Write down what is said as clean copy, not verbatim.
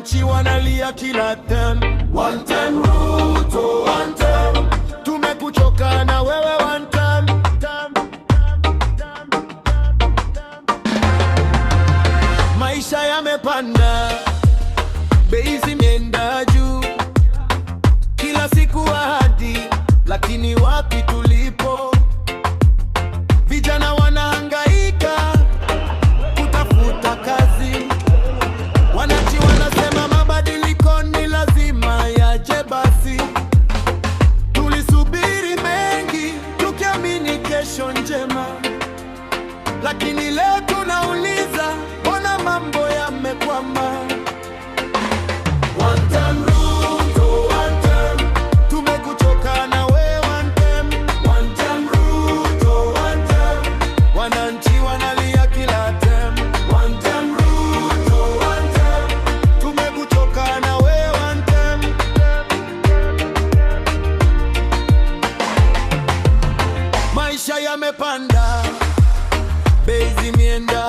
wananchi wanalia kila time. One time Ruto, one time. Tumekuchoka na wewe one time. Maisha yamepanda, bei zimeenda juu, kila siku ahadi, lakini wapi tulipo? Vijana wanahangaika kutafuta kazi, wananchi wanasema mabadiliko ni lazima yaje basi. Tulisubiri mengi tukiamini kesho njema, lakini leo tunauliza, mbona mambo yamekwama? One time Ruto, one time. Tumekuchoka na we one time. One time Ruto, one time. Wananchi wanalia kila time. One time Ruto, one time. Tumekuchoka na we one time. Maisha yamepanda, bei zimeenda